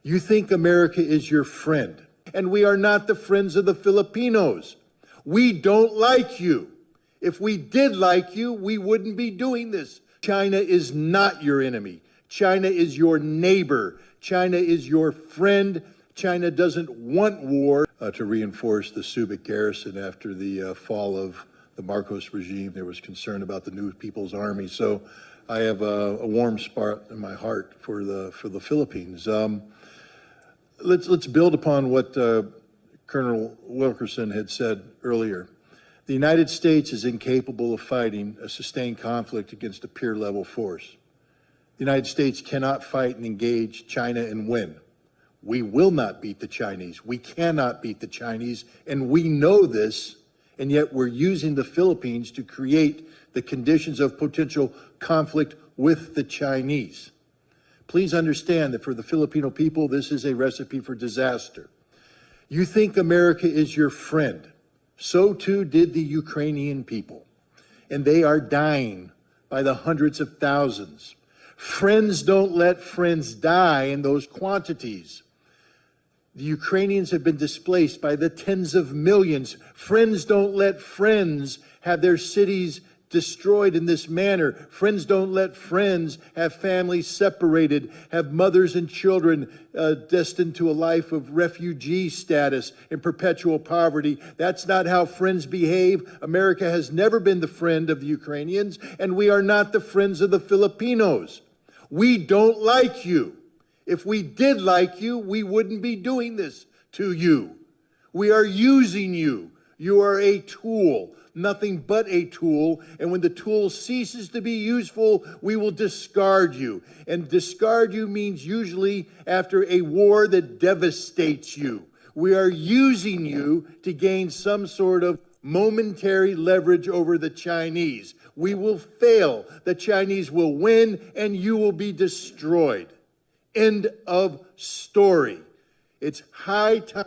You think America is your friend, and we are not the friends of the Filipinos. We don't like you. If we did like you, we wouldn't be doing this. China is not your enemy. China is your neighbor. China is your friend. China doesn't want war. To reinforce the Subic garrison after the fall of the Marcos regime, there was concern about the new People's Army. So I have a warm spot in my heart for the Philippines. Let's build upon what Colonel Wilkerson had said earlier. The United States is incapable of fighting a sustained conflict against a peer-level force. The United States cannot fight and engage China and win. We will not beat the Chinese. We cannot beat the Chinese, and we know this, and yet we're using the Philippines to create the conditions of potential conflict with the Chinese. Please understand that for the Filipino people, this is a recipe for disaster. You think America is your friend. So too did the Ukrainian people, and they are dying by the hundreds of thousands. Friends don't let friends die in those quantities. The Ukrainians have been displaced by the tens of millions. Friends don't let friends have their cities destroyed in this manner. Friends don't let friends have families separated, have mothers and children destined to a life of refugee status in perpetual poverty. That's not how friends behave. America has never been the friend of the Ukrainians, and we are not the friends of the Filipinos. We don't like you. If we did like you, we wouldn't be doing this to you. We are using you. You are a tool, nothing but a tool. And when the tool ceases to be useful, we will discard you. And discard you means usually after a war that devastates you. We are using you to gain some sort of momentary leverage over the Chinese. We will fail. The Chinese will win, and you will be destroyed. End of story. It's high time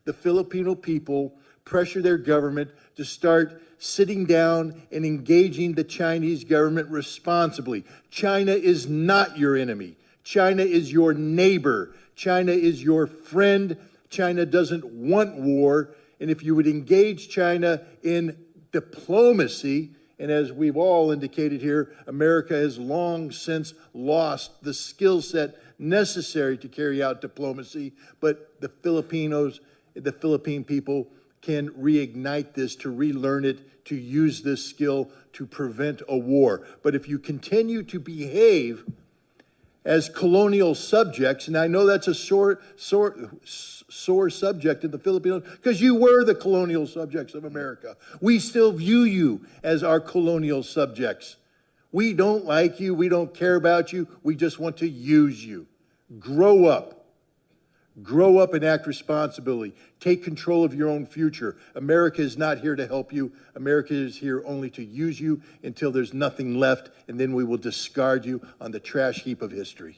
the Filipino people pressure their government to start sitting down and engaging the Chinese government responsibly. China is not your enemy. China is your neighbor. China is your friend. China doesn't want war. And if you would engage China in diplomacy, and as we've all indicated here, America has long since lost the skill set necessary to carry out diplomacy, but the Filipinos, the Philippine people can reignite this, to relearn it, to use this skill to prevent a war. But if you continue to behave as colonial subjects, and I know that's a sore subject in the Filipinos, because you were the colonial subjects of America. We still view you as our colonial subjects. We don't like you. We don't care about you. We just want to use you. Grow up. Grow up and act responsibly. Take control of your own future. America is not here to help you. America is here only to use you until there's nothing left, and then we will discard you on the trash heap of history.